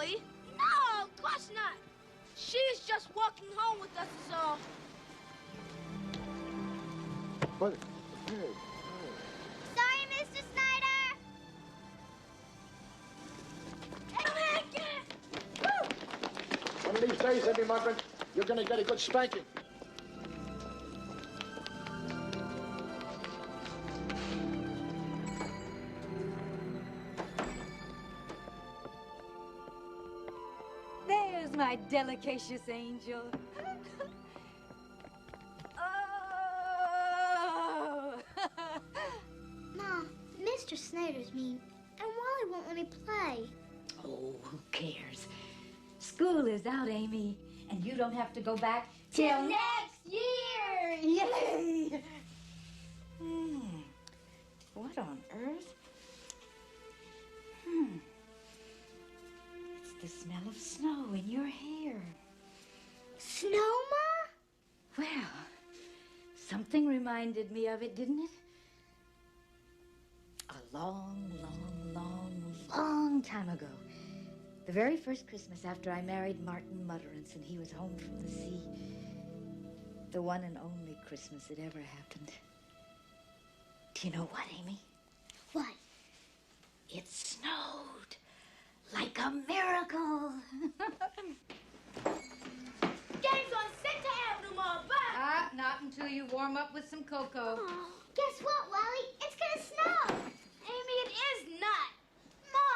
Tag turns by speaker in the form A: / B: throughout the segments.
A: Wally. No, of course not. She's just walking home with us is all.
B: But, hey.
C: Sorry, Mr. Snyder.
B: One of these days, Emmy Margaret, you're going to get a good spanking.
D: There's my delicacious angel. Oh!
C: Ma, Mr. Snyder's mean, and Wally won't let me play.
D: Oh, who cares? School is out, Amy, and you don't have to go back till next year! Yay! What on earth? It's the smell of snow in your hair.
C: Snow, Ma?
D: Well, something reminded me of it, didn't it? A long, long, long, long time ago. The very first Christmas after I married Martin Mutterance and he was home from the sea. The one and only Christmas that ever happened. Do you know what, Amy?
C: What?
D: It snowed like a miracle.
A: Game's on Center Avenue, Ma. Bye.
D: Not until you warm up with some cocoa.
C: Oh, guess what, Wally? It's gonna snow.
A: Amy, it is not. Ma!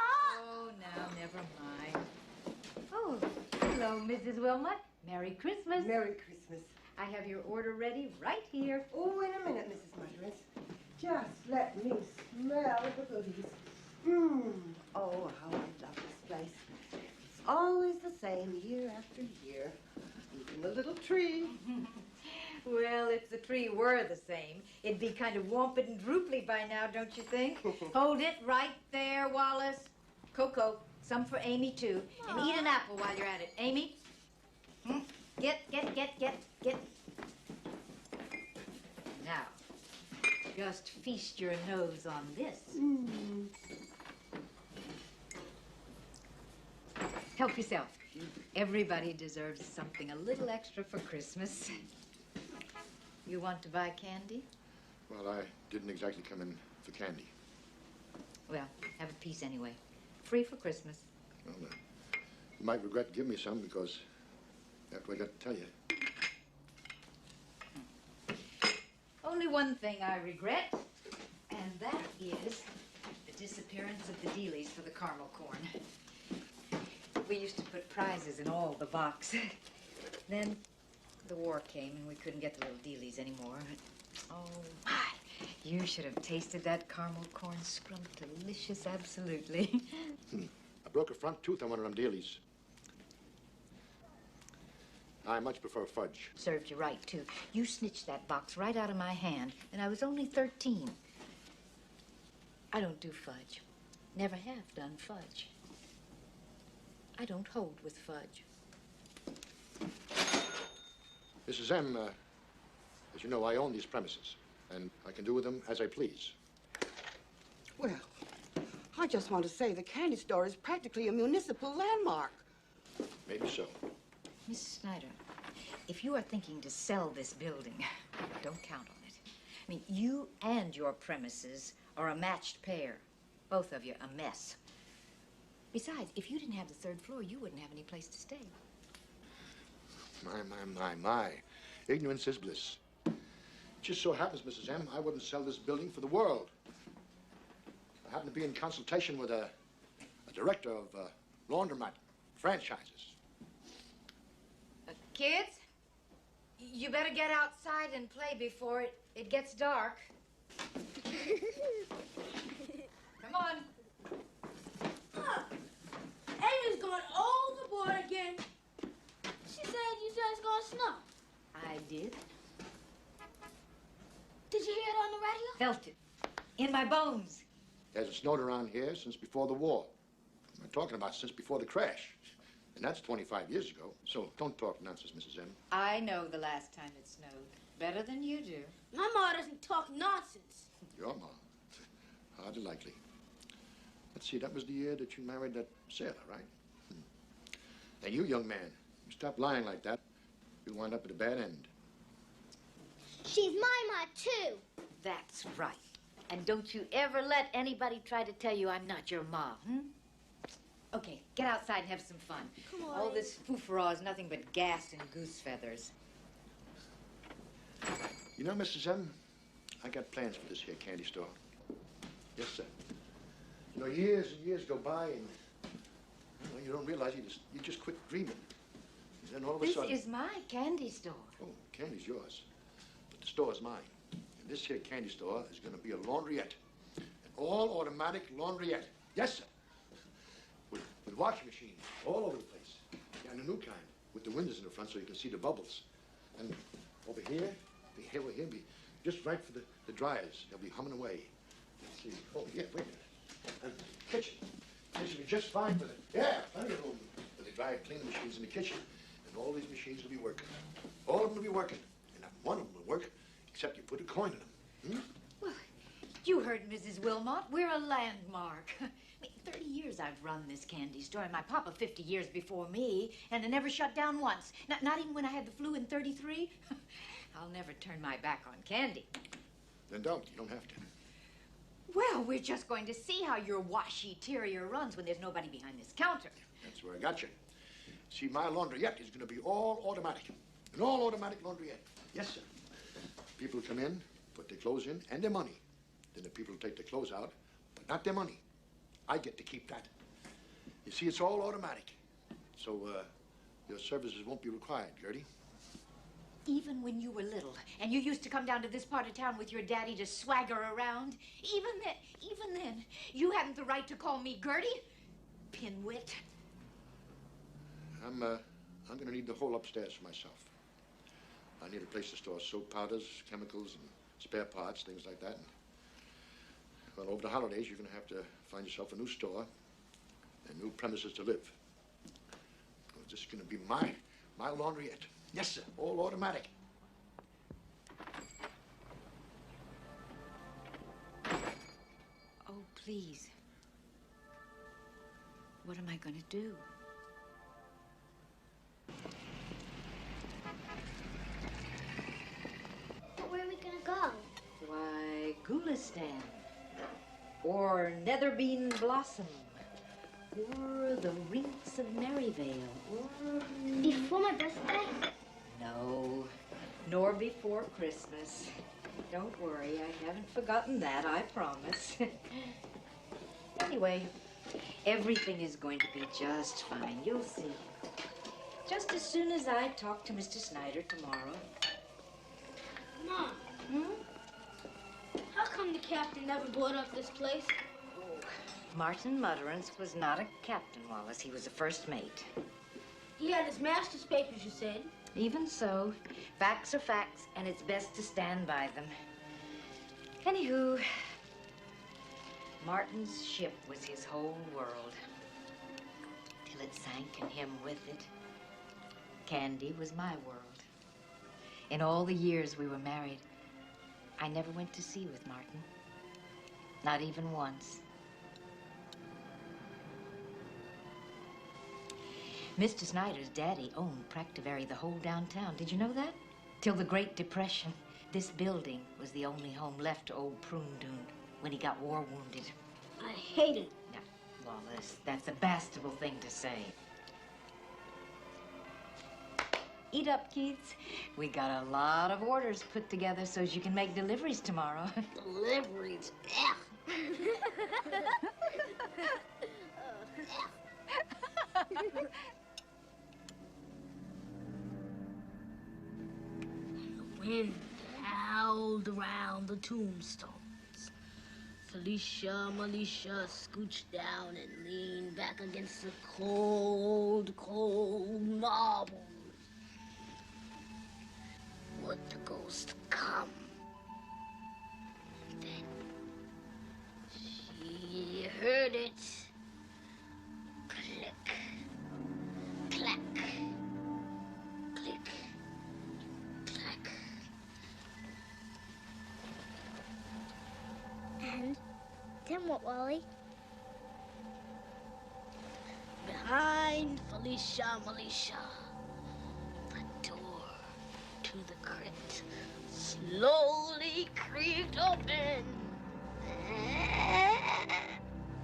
D: Oh, now, never mind. Oh, hello, Mrs. Wilmot. Merry Christmas.
E: Merry Christmas.
D: I have your order ready right here.
E: Oh, wait a minute, Mrs. Mutterance. Just let me smell the goodies. Oh, how I love this place. It's always the same year after year. Even the little tree.
D: Well, if the tree were the same, it'd be kind of wamped and droopy by now, don't you think? Hold it right there, Wallace. Cocoa, some for Amy, too. And eat an apple while you're at it. Amy? Get. Now, just feast your nose on this. Help yourself. Everybody deserves something a little extra for Christmas. You want to buy candy?
B: Well, I didn't exactly come in for candy.
D: Well, have a piece anyway. Free for Christmas.
B: Well, you might regret to give me some because that's what I got to tell you.
D: Only one thing I regret, and that is the disappearance of the dealies for the caramel corn. We used to put prizes in all the box. Then the war came and we couldn't get the little dealies anymore. Oh, my. You should have tasted that caramel corn scrump. Delicious, absolutely.
B: I broke a front tooth on one of them dealies. I much prefer fudge.
D: Served you right, too. You snitched that box right out of my hand, and I was only 13. I don't do fudge. Never have done fudge. I don't hold with fudge.
B: Mrs. M, as you know, I own these premises, and I can do with them as I please.
E: Well, I just want to say the candy store is practically a municipal landmark.
B: Maybe so.
D: Mrs. Snyder, if you are thinking to sell this building, don't count on it. I mean, you and your premises are a matched pair. Both of you a mess. Besides, if you didn't have the third floor, you wouldn't have any place to stay.
B: My. Ignorance is bliss. It just so happens, Mrs. M, I wouldn't sell this building for the world. I happen to be in consultation with a director of laundromat franchises.
D: Kids, you better get outside and play before it gets dark. Come on.
A: Amy's going overboard again. She said you said it's gonna snow.
D: I did.
A: Did you hear it on the radio?
D: Felt it. In my bones.
B: It hasn't snowed around here since before the war. I'm talking about since before the crash. And that's 25 years ago. So don't talk nonsense, Mrs. M.
D: I know the last time it snowed. Better than you do.
A: My ma doesn't talk nonsense.
B: Your mom? Hardly likely. Let's see, that was the year that you married that sailor, right? And you, young man, you stop lying like that. You'll wind up at a bad end.
C: She's my ma, too.
D: That's right. And don't you ever let anybody try to tell you I'm not your ma, Okay, get outside and have some fun.
C: Come on.
D: All this foo-for-all is nothing but gas and goose feathers.
B: You know, Mrs. M, I got plans for this here candy store. Yes, sir. You know, years and years go by, and you don't realize you just quit dreaming. And then all of a sudden...
D: This is my candy store.
B: Oh, candy's yours, but the store's mine. And this here candy store is going to be a laundryette, an all-automatic laundryette. Yes, sir. With washing machines all over the place. Yeah, and a new kind, with the windows in the front so you can see the bubbles. And over here, will be just right for the dryers. They'll be humming away. Let's see. Oh, yeah, wait a minute. And kitchen. Kitchen will be just fine for plenty of room for the dry cleaning machines in the kitchen. And all these machines will be working. All of them will be working. And not one of them will work except you put a coin in them.
D: Well, you heard Mrs. Wilmot. We're a landmark. 30 years I've run this candy store, and my papa 50 years before me, and it never shut down once. Not even when I had the flu in 33. I'll never turn my back on candy.
B: Then don't. You don't have to.
D: Well, we're just going to see how your washy terrier runs when there's nobody behind this counter.
B: That's where I got you. See, my laundryette is going to be all automatic. An all-automatic laundryette. Yes, sir. People come in, put their clothes in, and their money. Then the people take their clothes out, but not their money. I get to keep that. You see, it's all automatic. So, your services won't be required, Gertie.
D: Even when you were little, and you used to come down to this part of town with your daddy to swagger around, even then, you hadn't the right to call me Gertie, pinwit.
B: I'm going to need the whole upstairs for myself. I need a place to store soap powders, chemicals, and spare parts, things like that. Well, over the holidays, you're going to have to find yourself a new store and new premises to live. Well, this is going to be my laundryette. Yes, sir. All automatic.
D: Oh, please. What am I going to do?
C: But where are we going to go?
D: Why, Gulistan. Or Netherbean Blossom. Or the Rinks of Maryvale. Or...
C: Before my birthday?
D: No, nor before Christmas. Don't worry, I haven't forgotten that, I promise. Anyway, everything is going to be just fine. You'll see. Just as soon as I talk to Mr. Snyder tomorrow.
A: Mom. How come the captain never bought up this place?
D: Oh, Martin Mutterance was not a captain, Wallace. He was a first mate.
A: He had his master's papers, you said.
D: Even so, facts are facts, and it's best to stand by them. Anywho, Martin's ship was his whole world, till it sank and him with it. Candy was my world. In all the years we were married, I never went to sea with Martin. Not even once. Mr. Snyder's daddy owned Practivary, the whole downtown. Did you know that? Till the Great Depression, this building was the only home left to old Prune Dune when he got war wounded.
A: I hate it.
D: Now, Wallace, that's a bastable thing to say. Eat up, Keats. We got a lot of orders put together so you can make deliveries tomorrow.
A: Deliveries. The wind howled around the tombstones. Felicia, Militia scooched down and leaned back against the cold, cold marble. Would the ghost come? And then she heard it. Click, clack, click, clack.
C: And then what, Wally?
A: Behind behind Felicia Militia, the door to the crypt slowly creaked open.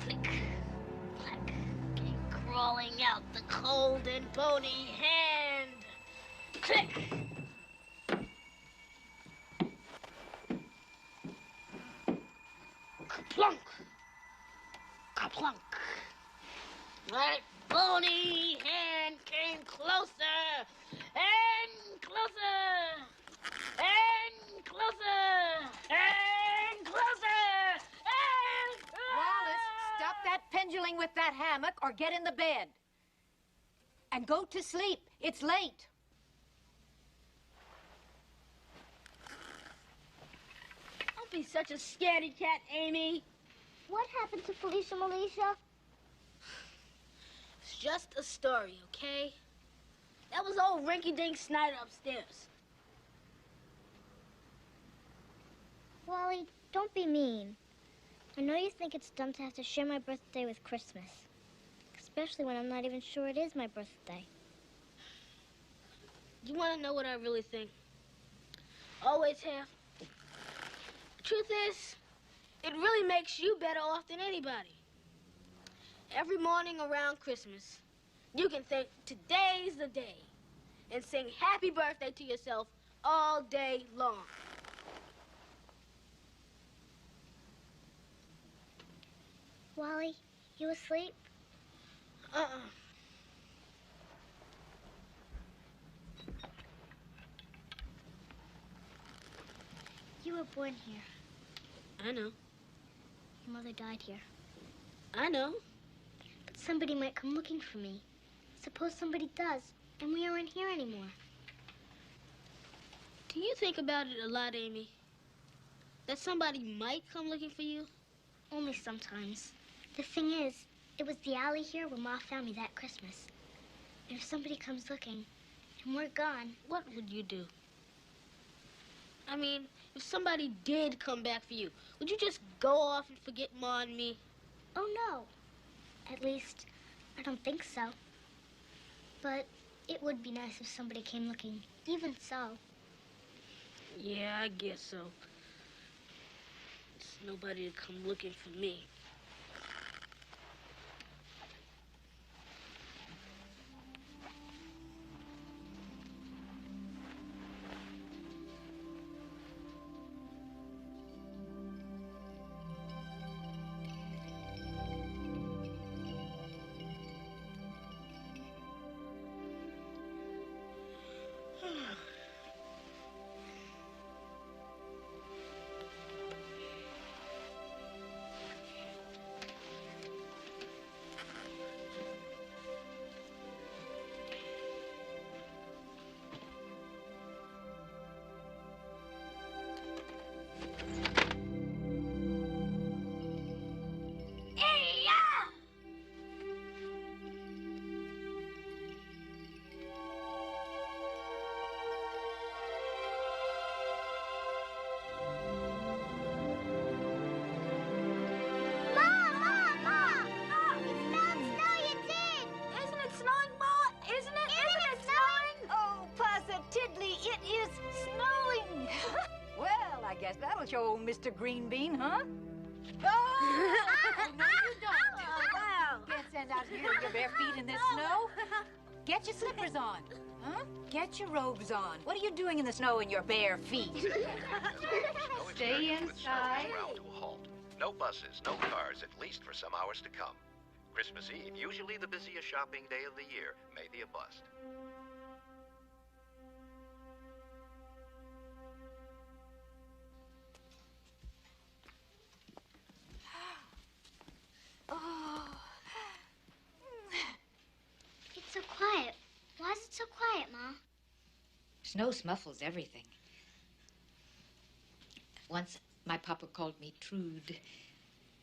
A: Click, clack, came crawling out the cold and bony hand. Click. Kaplunk. Kaplunk. That bony hand came closer and closer and closer and closer and
D: Wallace, stop that pendulum with that hammock or get in the bed. And go to sleep. It's late.
A: Don't be such a scaredy cat, Amy.
C: What happened to Felicia Militia?
A: It's just a story, okay? That was old Rinky-Dink Snyder upstairs.
C: Wally, don't be mean. I know you think it's dumb to have to share my birthday with Christmas. Especially when I'm not even sure it is my birthday.
A: You want to know what I really think? Always have. The truth is, it really makes you better off than anybody. Every morning around Christmas, you can think today's the day and sing happy birthday to yourself all day long.
C: Wally, you asleep? You were born here.
A: I know.
C: Your mother died here.
A: I know.
C: But somebody might come looking for me. Suppose somebody does, and we aren't here anymore.
A: Do you think about it a lot, Amy? That somebody might come looking for you?
C: Only sometimes. The thing is, it was the alley here where Ma found me that Christmas. And if somebody comes looking, and we're gone...
A: What would you do? I mean, if somebody did come back for you, would you just go off and forget Ma and me?
C: Oh, no. At least, I don't think so. But it would be nice if somebody came looking, even so.
A: Yeah, I guess so. There's nobody to come looking for me.
D: Show Mr. Green Bean, huh? Oh! No, you don't.
A: Wow.
D: Can't stand out here with your bare feet in this snow. Get your slippers on, huh? Get your robes on. What are you doing in the snow in your bare feet?
F: Stay inside. To a halt. No buses, no cars, at least for some hours to come. Christmas Eve, usually the busiest shopping day of the year, may be a bust.
C: Oh. It's so quiet. Why is it so quiet, Ma?
D: Snow smuffles everything. Once my papa called me Trude,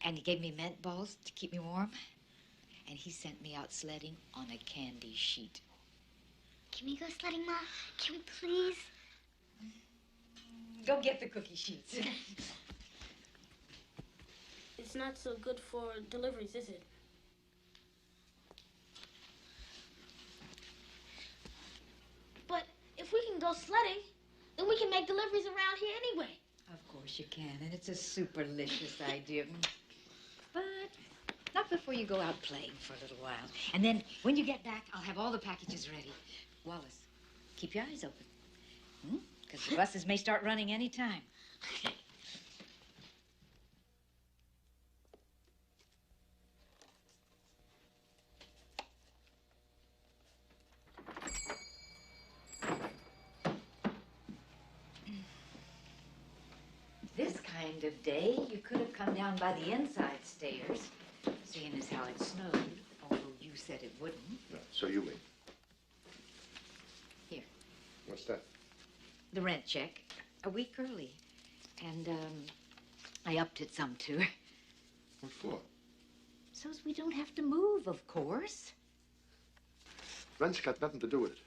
D: and he gave me mint balls to keep me warm, and he sent me out sledding on a candy sheet.
C: Can we go sledding, Ma? Can we please?
D: Go get the cookie sheets.
A: It's not so good for deliveries, is it? sledding, then we can make deliveries around here anyway.
D: Of course you can, and it's a superlicious idea. But not before you go out playing for a little while. And then when you get back, I'll have all the packages ready. Wallace, keep your eyes open. Because the buses may start running any time. This kind of day, you could have come down by the inside stairs, seeing as how it snowed, although you said it wouldn't.
B: No, so you mean.
D: Here,
B: What's that?
D: the rent check, a week early. And, I upped it some, too.
B: What for?
D: So's we don't have to move, of course.
B: Rent's got nothing to do with it.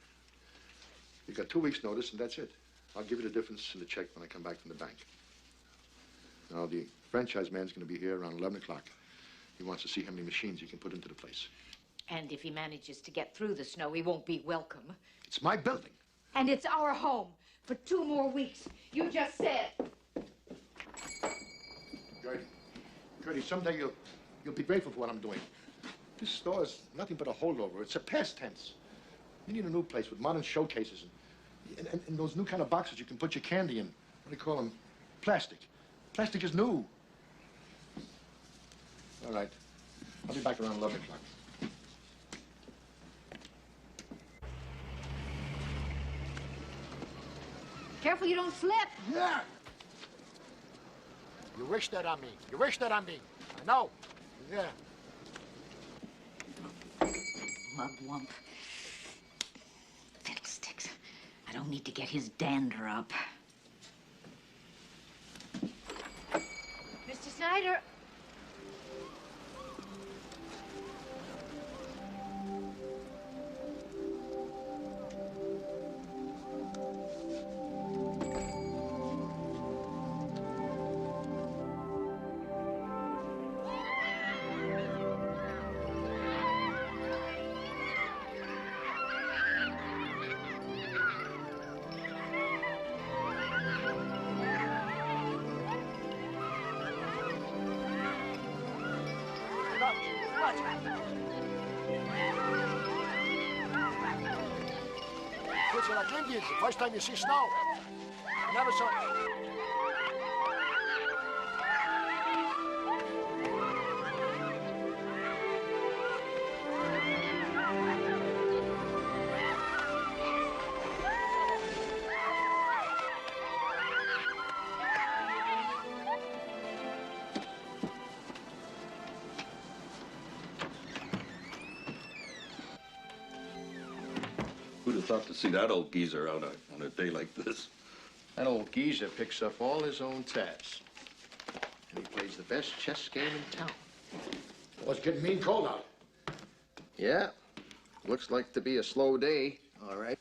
B: You got 2 weeks' notice, and that's it. I'll give you the difference in the check when I come back from the bank. Now, the franchise man's going to be here around 11 o'clock. He wants to see how many machines he can put into the place.
D: And if he manages to get through the snow, he won't be welcome.
B: It's my building.
D: And it's our home for 2 more weeks. You just said.
B: Gertie, someday you'll be grateful for what I'm doing. This store is nothing but a holdover. It's a past tense. You need a new place with modern showcases and those new kind of boxes you can put your candy in. What do you call them? Plastic. Plastic is new. All right. I'll be back around 11 o'clock.
D: Careful you don't slip.
B: Yeah! You wish that on me. You wish that on me. I know. Yeah.
D: Mugwump. Fiddlesticks. I don't need to get his dander up. Mr. Snyder.
B: Kids are like Indians the first time you see snow. I never saw it.
G: Who'd have thought to see that old geezer out on a day like this?
H: That old geezer picks up all his own tabs. And he plays the best chess game in town.
B: Oh, it's getting mean cold out.
H: Yeah. Looks like to be a slow day, all right.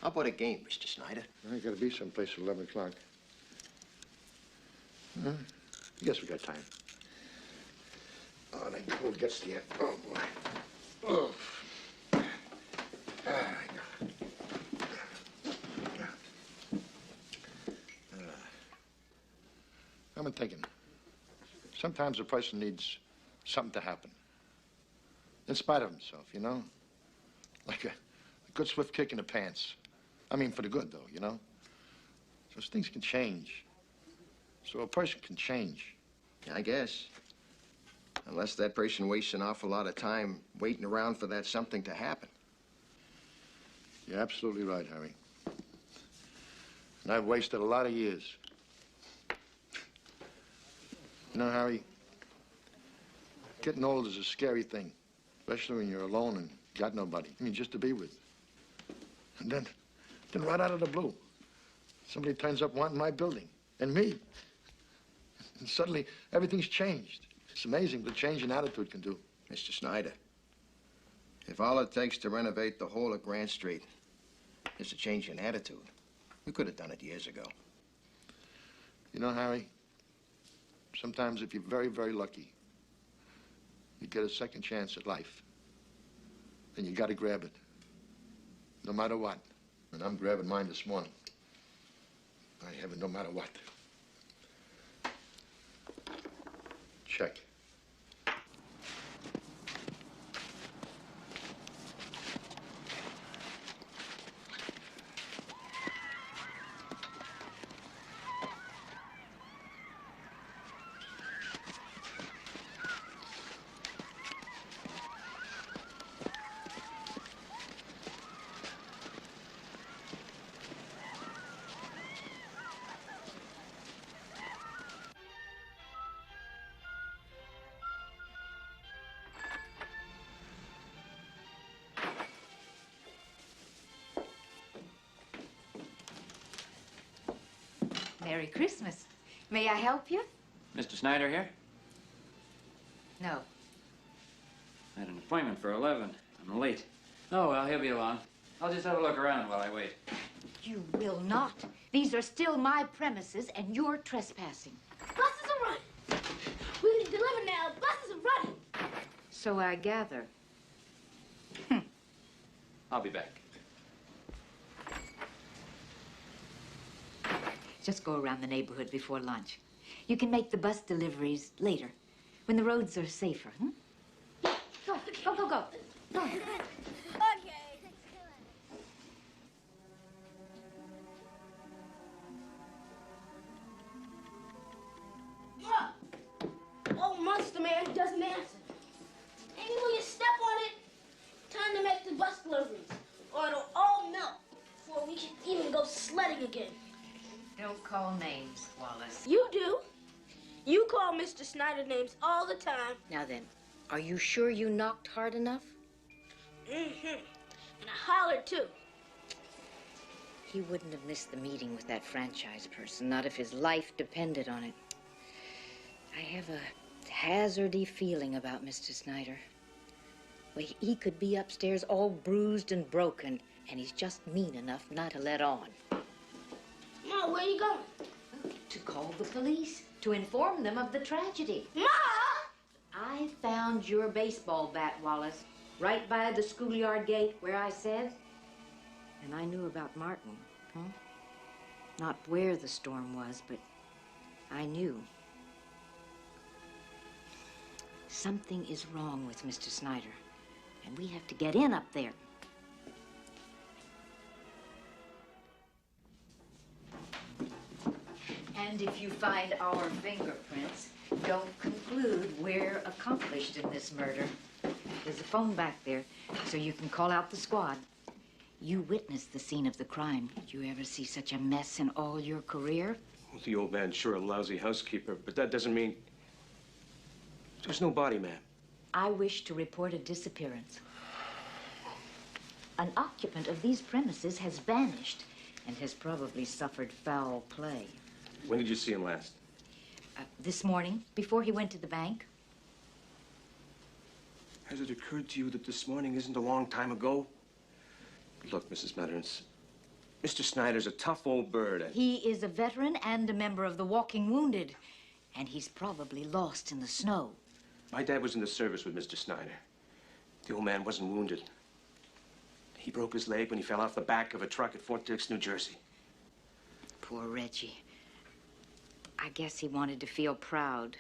H: How about a game, Mr. Snyder?
B: I gotta be someplace at 11 o'clock. I guess we got time. Oh, that cold gets to you. Oh, boy. Oh. I've been thinking. Sometimes a person needs something to happen. In spite of himself, you know? Like a good swift kick in the pants. I mean, for the good, though, you know? So things can change. So a person can change.
H: I guess. Unless that person wastes an awful lot of time waiting around for that something to happen.
B: You're absolutely right, Harry. And I've wasted a lot of years. You know, Harry, getting old is a scary thing, especially when you're alone and got nobody. I mean, just to be with. And then right out of the blue, somebody turns up wanting my building, and me. And suddenly, everything's changed. It's amazing what a change in attitude can do.
H: Mr. Snyder, if all it takes to renovate the whole of Grant Street is a change in attitude, we could have done it years ago.
B: You know, Harry, sometimes if you're very, very lucky, you get a second chance at life. And you gotta grab it. no matter what. And I'm grabbing mine this morning. I have it no matter what. Check.
D: Merry Christmas. May I help you?
I: Mr. Snyder here?
D: No.
I: I had an appointment for 11. I'm late. Oh, well, he'll be along. I'll just have a look around while I wait.
D: You will not. These are still my premises, and you're trespassing.
A: Buses are running. We can deliver now. Buses are running.
D: So I gather.
I: I'll be back.
D: Just go around the neighborhood before lunch. You can make the bus deliveries later, when the roads are safer. Go, go, go, go. Go.
A: Okay. Oh, Monster Man doesn't answer. Maybe when you step on it, time to make the bus deliveries, or it'll all melt before we can even go sledding again.
D: Don't call names, Wallace.
A: You do. You call Mr. Snyder names all the time.
D: Now then, are you sure you knocked hard enough?
A: Mm-hmm. And I hollered, too.
D: He wouldn't have missed the meeting with that franchise person, not if his life depended on it. I have a hazardy feeling about Mr. Snyder. Well, he could be upstairs all bruised and broken, and he's just mean enough not to let on.
A: Ma, where you going?
D: To call the police, to inform them of the tragedy.
A: Ma!
D: I found your baseball bat, Wallace, right by the schoolyard gate where I said. And I knew about Martin, Not where the storm was, but I knew. Something is wrong with Mr. Snyder, and we have to get in up there. And if you find our fingerprints, don't conclude we're accomplished in this murder. There's a phone back there, so you can call out the squad. You witnessed the scene of the crime. Did you ever see such a mess in all your career?
J: Well, the old man's sure a lousy housekeeper, but that doesn't mean... There's no body, ma'am.
D: I wish to report a disappearance. An occupant of these premises has vanished and has probably suffered foul play.
J: When did you see him last?
D: This morning, before he went to the bank.
J: Has it occurred to you that this morning isn't a long time ago? Look, Mrs. Meadows, Mr. Snyder's a tough old bird.
D: He is a veteran and a member of the Walking Wounded, and he's probably lost in the snow.
J: My dad was in the service with Mr. Snyder. The old man wasn't wounded. He broke his leg when he fell off the back of a truck at Fort Dix, New Jersey.
D: Poor Reggie. I guess he wanted to feel proud.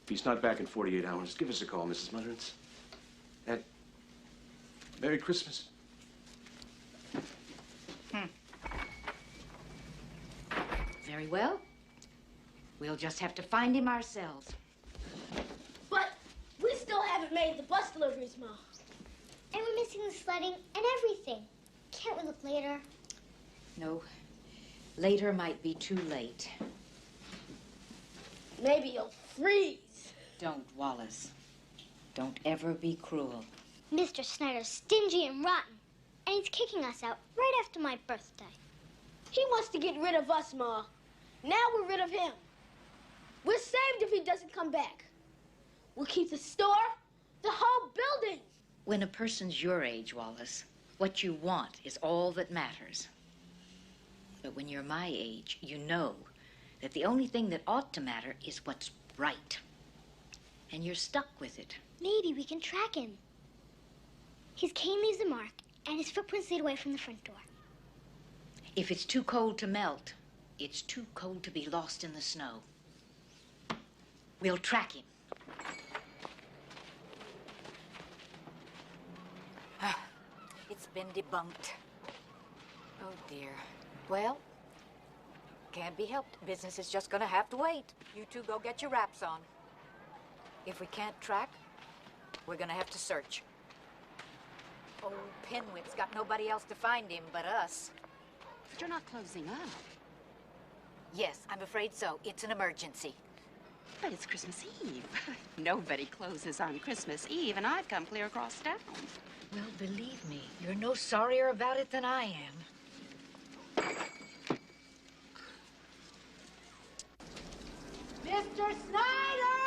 J: If he's not back in 48 hours, give us a call, Mrs. Mutterance. And Merry Christmas.
D: Very well. We'll just have to find him ourselves.
A: But we still haven't made the bus deliveries, Ma.
C: And we're missing the sledding and everything. Can't we look later?
D: No. Later might be too late.
A: Maybe you'll freeze.
D: Don't, Wallace. Don't ever be cruel.
C: Mr. Snyder's stingy and rotten, and he's kicking us out right after my birthday.
A: He wants to get rid of us, Ma. Now we're rid of him. We're saved if he doesn't come back. We'll keep the store, the whole building.
D: When a person's your age, Wallace, what you want is all that matters. But when you're my age, you know that the only thing that ought to matter is what's right. And you're stuck with it.
C: Maybe we can track him. His cane leaves a mark, And his footprints lead away from the front door.
D: If it's too cold to melt, it's too cold to be lost in the snow. We'll track him. It's been debunked. Oh, dear. Well, can't be helped. Business is just gonna have to wait. You two go get your wraps on. If we can't track, we're gonna have to search. Old Pinwip's got nobody else to find him but us.
K: But you're not closing up.
D: Yes, I'm afraid so. It's an emergency.
K: But it's Christmas Eve. Nobody closes on Christmas Eve, and I've come clear across town.
D: Well, believe me, you're no sorrier about it than I am.
E: Mr. Snyder!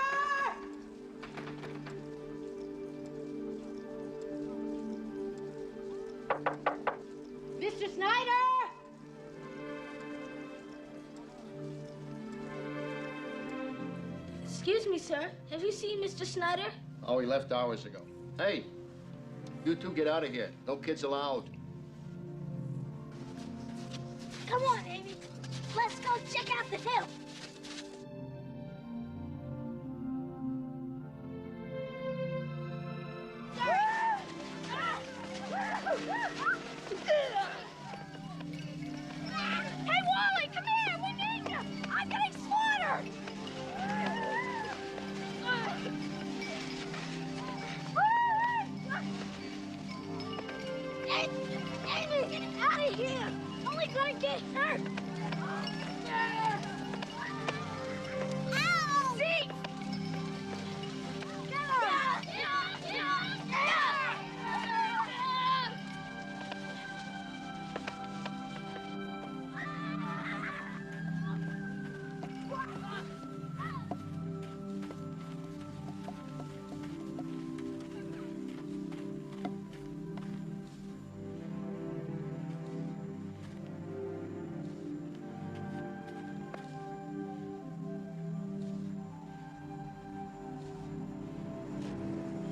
E: Mr. Snyder!
A: Excuse me, sir. Have you seen Mr. Snyder?
H: Oh, he left hours ago. Hey, you two get out of here. No kids allowed.
A: Come on, Amy. Let's go check out the hill. Hey, Wally, come here. We need you. I'm getting slaughtered. Amy, get out of here. Only gonna get hurt. Ow! See?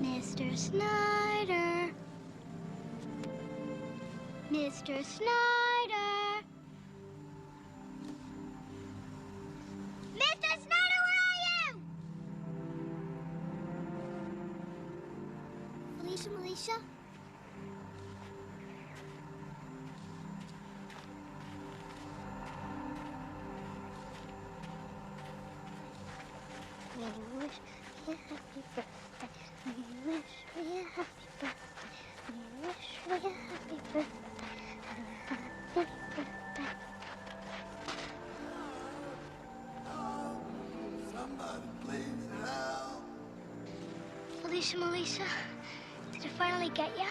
C: Mr. Snyder. Mr. Snyder. Mr. Snyder, where are you? Alicia? We wish you a happy birthday. We wish you a happy birthday. We wish you a happy birthday. Happy birthday.
L: Somebody please help.
C: Alicia, did it finally get you?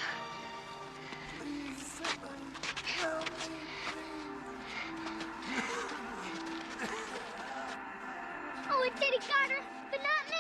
L: Please, somebody help me.
C: Oh, it did, it got her, but not me.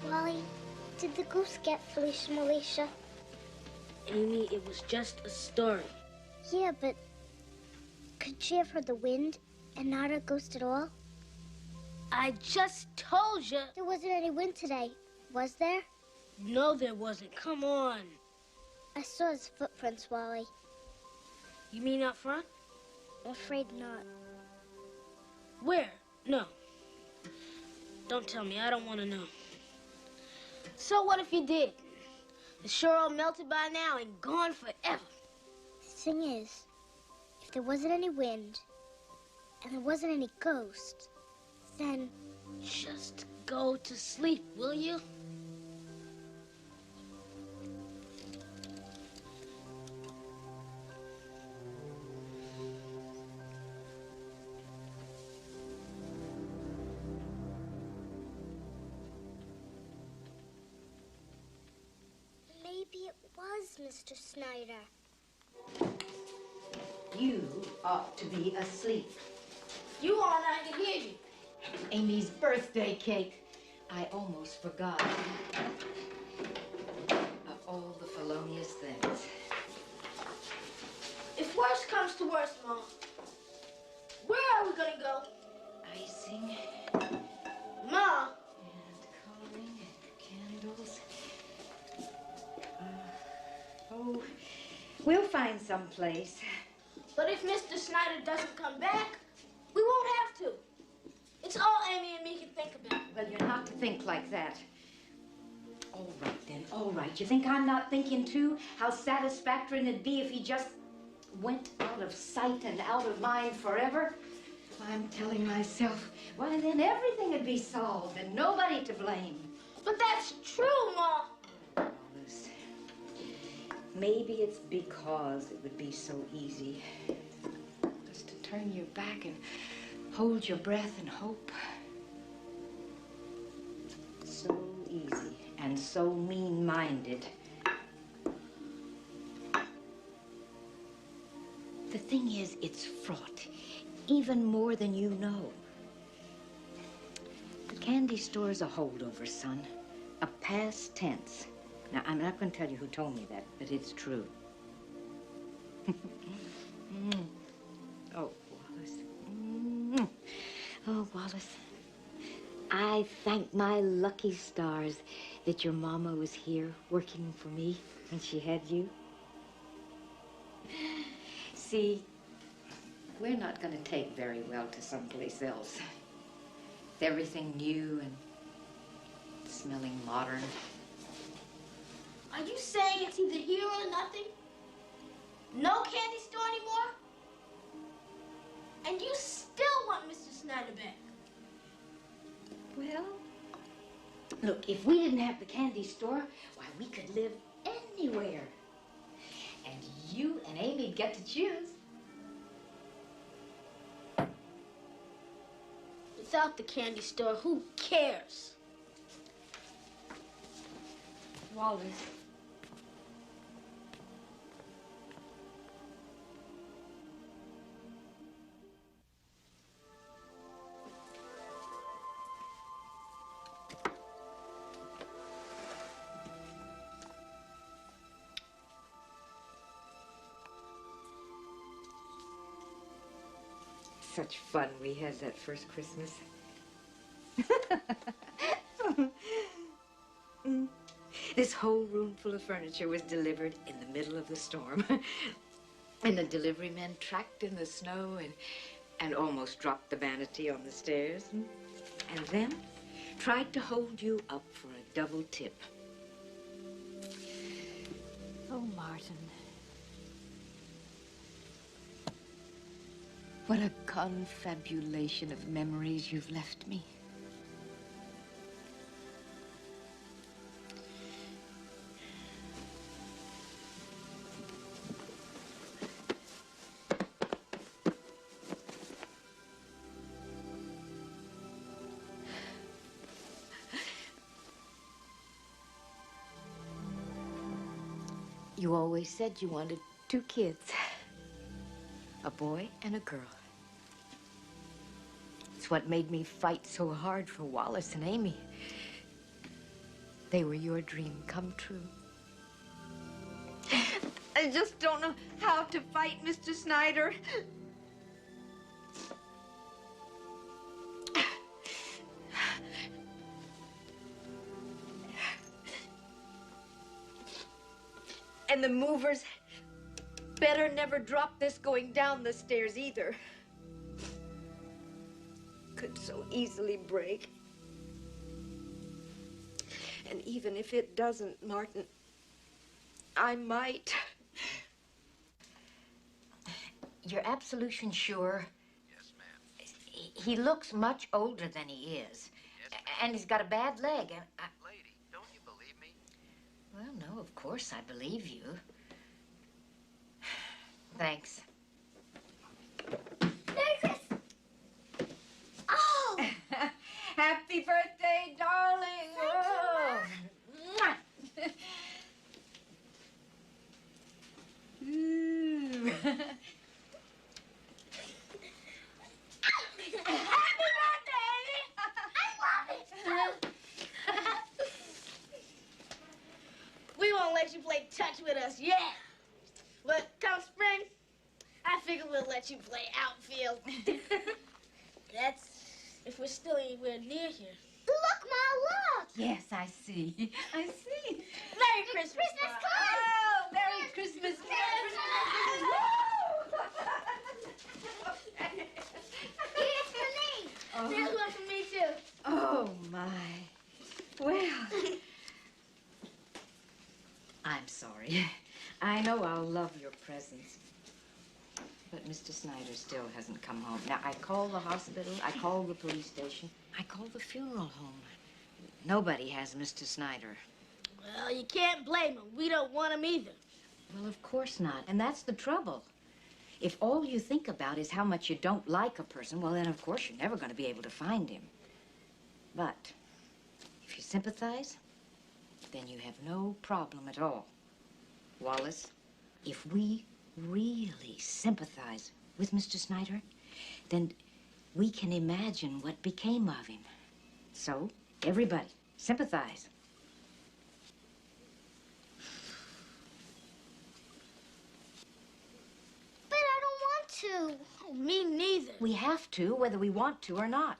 C: Wally, did the goose get Felicia?
A: Amy, it was just a story.
C: Yeah, but could she have heard the wind and not a ghost at all?
A: I just told you.
C: There wasn't any wind today, was there?
A: No, there wasn't. Come on.
C: I saw his footprints, Wally.
A: You mean up front?
C: I'm afraid not.
A: Where? No. Don't tell me. I don't want to know. So what if you did? It's sure all melted by now and gone forever.
C: The thing is, if there wasn't any wind and there wasn't any ghost, then...
A: Just go to sleep, will you?
C: Maybe it was Mr. Snyder.
D: You ought to be asleep.
A: You on, I can hear you.
D: Amy's birthday cake. I almost forgot. Of all the felonious things.
A: If worse comes to worse, Mom, where are we gonna go?
D: Icing
A: Ma!
D: and coloring and candles. Oh, we'll find some place.
A: But if Mr. Snyder doesn't come back, we won't have to. It's all Amy and me can think about.
D: Well, you're not to think like that. All right, then, all right. You think I'm not thinking, too, how satisfactory it'd be if he just went out of sight and out of mind forever? I'm telling myself, why, then everything would be solved and nobody to blame.
A: But that's true, Ma.
D: Wallace, maybe it's because it would be so easy just to turn your back and hold your breath and hope. So easy and so mean-minded. The thing is, it's fraught, even more than you know. The candy store's a holdover, son, a past tense. Now, I'm not going to tell you who told me that, but it's true. Oh, Wallace. Oh, Wallace. I thank my lucky stars that your mama was here working for me when she had you. See, we're not going to take very well to someplace else. With everything new and smelling modern.
A: Are you saying it's either here or nothing? No candy store anymore? And you still want Mr. Snyder back?
D: Well, look, if we didn't have the candy store, why, we could live anywhere. And you and Amy'd get to choose.
A: Without the candy store, who cares?
D: Wallace. Such fun we had that first Christmas. This whole room full of furniture was delivered in the middle of the storm. And the delivery men tracked in the snow and almost dropped the vanity on the stairs. And then tried to hold you up for a double tip. Oh, Martin. What a confabulation of memories you've left me. You always said you wanted 2 kids, a boy and a girl. It's what made me fight so hard for Wallace and Amy. They were your dream come true. I just don't know how to fight Mr. Snyder. And the movers better never drop this going down the stairs either. Could so easily break. And even if it doesn't, Martin, I might. Your absolution sure?
F: Yes, ma'am.
D: He looks much older than he is.
F: Yes,
D: And he's got a bad leg. And
F: lady, don't you believe me?
D: Well, no, of course I believe you. Thanks.
C: Merry Christmas! Oh!
D: Happy birthday, darling!
C: Thank you,
D: Mwah.
A: let you play touch with us yet. But come spring, I figure we'll let you play outfield. That's if we're still anywhere near here.
C: Look, Ma, look!
D: Yes, I see. I see.
A: Merry Christmas,
C: Christmas
A: Ma.
C: card!
D: Oh, Merry Christmas.
C: Here's for me.
A: Here's one for me, too.
D: Oh, my. Well, I'm sorry. I know I'll love your presents. But Mr. Snyder still hasn't come home. Now, I called the hospital, I called the police station, I called the funeral home. Nobody has Mr. Snyder.
A: Well, you can't blame him. We don't want him either.
D: Well, of course not. And that's the trouble. If all you think about is how much you don't like a person, well, then, of course, you're never going to be able to find him. But if you sympathize, then you have no problem at all. Wallace, if we really sympathize with Mr. Snyder, then we can imagine what became of him. So, everybody, sympathize.
C: But I don't want to.
A: Oh, me neither.
D: We have to, whether we want to or not,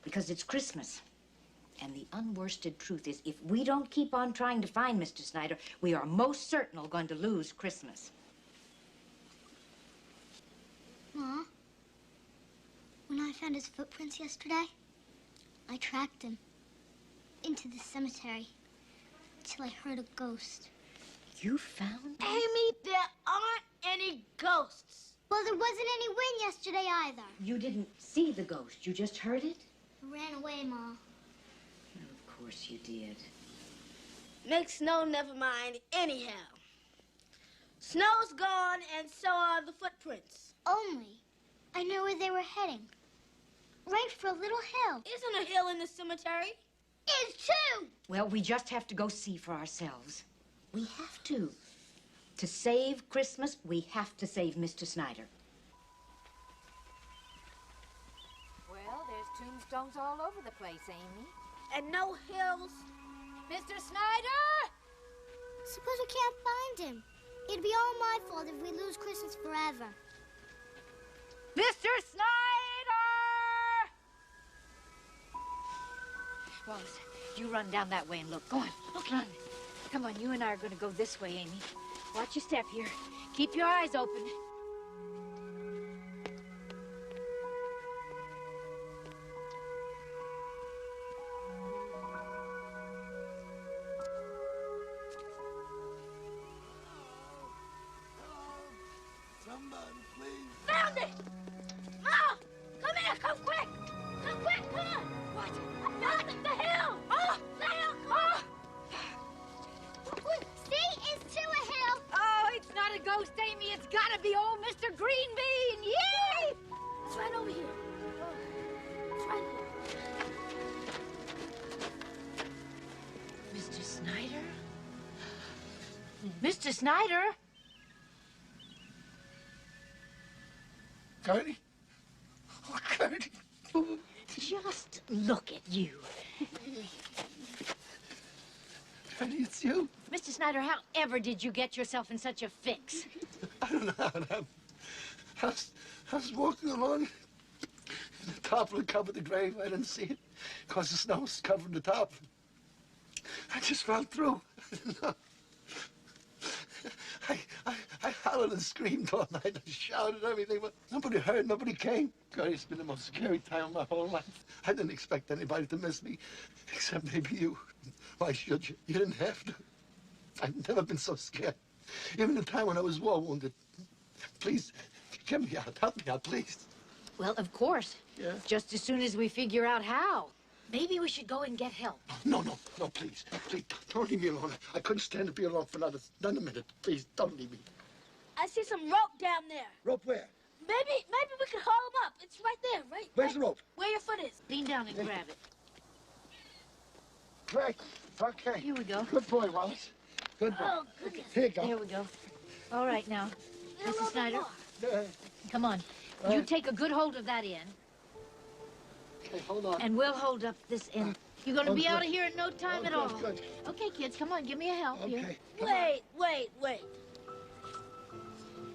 D: because it's Christmas. And the unworsted truth is, if we don't keep on trying to find Mr. Snyder, we are most certainly going to lose Christmas.
C: Ma, when I found his footprints yesterday, I tracked him into the cemetery until I heard a ghost.
D: You found?
A: Amy, there aren't any ghosts.
C: Well, there wasn't any wind yesterday either.
D: You didn't see the ghost, you just heard it?
C: I ran away, Ma.
D: Of course you did.
A: Make snow never mind anyhow. Snow's gone and so are the footprints.
C: Only I know where they were heading. Right for a little hill.
A: Isn't a hill in the cemetery?
C: Is too!
D: Well, we just have to go see for ourselves. We have to. To save Christmas, we have to save Mr. Snyder.
M: Well, there's tombstones all over the place, Amy.
A: And no hills.
M: Mr. Snyder!
C: Suppose we can't find him. It'd be all my fault if we lose Christmas forever.
M: Mr. Snyder!
D: Wallace, you run down that way and look. Go on, look, run. Come on, you and I are going to go this way, Amy. Watch your step here. Keep your eyes open.
L: Somebody, please.
A: Found it! Ma! Come here, come quick! Come quick, come on! What? I found it, the hill! Oh! The hill, come on!
C: See, it's to a hill.
M: Oh, it's not a ghost, Amy. It's gotta be old Mr. Greenbean. Yay!
A: It's right over here. It's right here.
D: Mr. Snyder? Mr. Snyder?
B: Gertie? Oh, Gertie.
D: Just look at you.
B: Gertie, it's you.
D: Mr. Snyder, how ever did you get yourself in such a fix?
B: I don't know how it happened. I was walking along. The tarpaulin covered the grave. I didn't see it because the snow was covering the top. I just fell through. I didn't know. I hollered and screamed all night. I shouted everything, but nobody heard, nobody came. God, it's been the most scary time of my whole life. I didn't expect anybody to miss me, except maybe you. Why should you? You didn't have to. I've never been so scared. Even the time when I was war wounded. Please, get me out. Help me out, please.
D: Well, of course.
B: Yeah?
D: Just as soon as we figure out how. Maybe we should go and get help.
B: No, please. Please, don't leave me alone. I couldn't stand to be alone for another minute. Please, don't leave me.
A: I see some rope down there.
B: Rope where?
A: Maybe we could haul him up. It's right there, right?
B: Where's the rope?
A: Where your foot is.
D: Lean down and grab it.
B: Right. Okay.
D: Here we go.
B: Good boy, Wallace. Good boy.
A: Oh, goodness.
B: Here you go.
D: There we go. All right, now,
A: A little
D: Mrs. Snyder,
A: bit more.
D: come on. You take a good hold of that end,
B: Okay, hold on.
D: and we'll hold up this end
M: You're gonna be out of here in no time at all.
B: Good.
M: Okay, kids, come on, give me a help here.
A: Wait.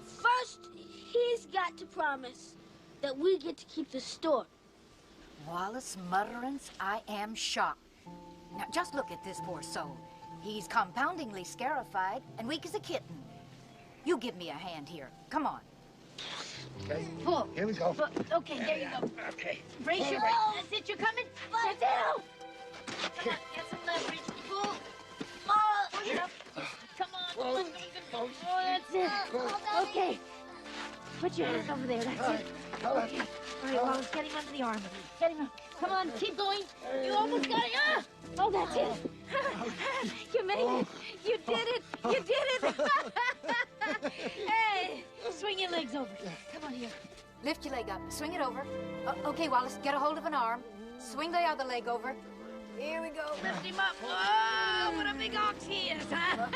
A: First, he's got to promise that we get to keep the store.
D: Wallace Mutterance, I am shocked. Now, just look at this poor soul. He's compoundingly scarified and weak as a kitten. You give me a hand here. Come on.
B: Okay.
M: Pull.
B: Here we go.
M: Okay, there you go.
B: Okay.
M: Brace your legs. That's it, you're coming. That's it. Come on, get some leverage. Pull. Pull it up. Come on. Oh, that's it. Okay. Put your hand over there. That's it. Okay. All right, Wallace, get him under the arm. Get him up. Come on, keep going. You almost got it. Ah! Oh, that's it. You made it. You did it. You did it. Hey, swing your legs over. Come on here.
D: Lift your leg up. Swing it over. Okay, Wallace, get a hold of an arm. Swing the other leg over. Here we go.
M: Lift him up. Oh, what a big ox he is, huh?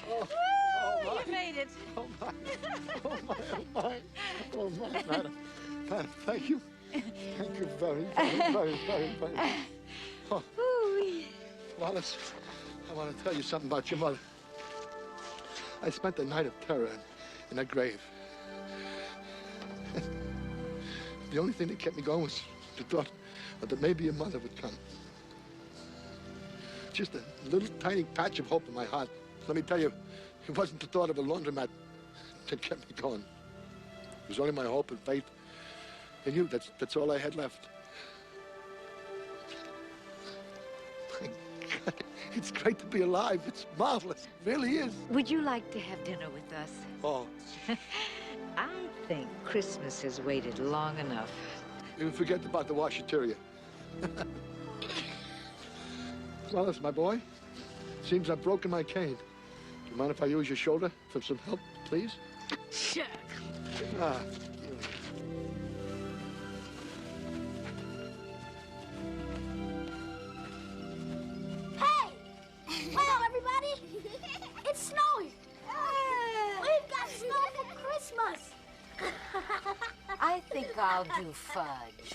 M: Woo, you made it.
B: Oh, my. Madam, thank you. Thank you very. Oh. Wallace, I want to tell you something about your mother. I spent the night of terror in that grave. The only thing that kept me going was the thought that maybe your mother would come. Just a little tiny patch of hope in my heart. Let me tell you, it wasn't the thought of a laundromat that kept me going. It was only my hope and faith in you. That's all I had left. My God, it's great to be alive. It's marvelous. It really is.
D: Would you like to have dinner with us?
B: Oh.
D: I think Christmas has waited long enough.
B: You forget about the washateria. Wallace, my boy, seems I've broken my cane. Do you mind if I use your shoulder for some help, please?
A: Sure.
B: Ah.
A: Hey! Hello, everybody! It's snowing! We've got snow for Christmas!
D: I think I'll do fudge.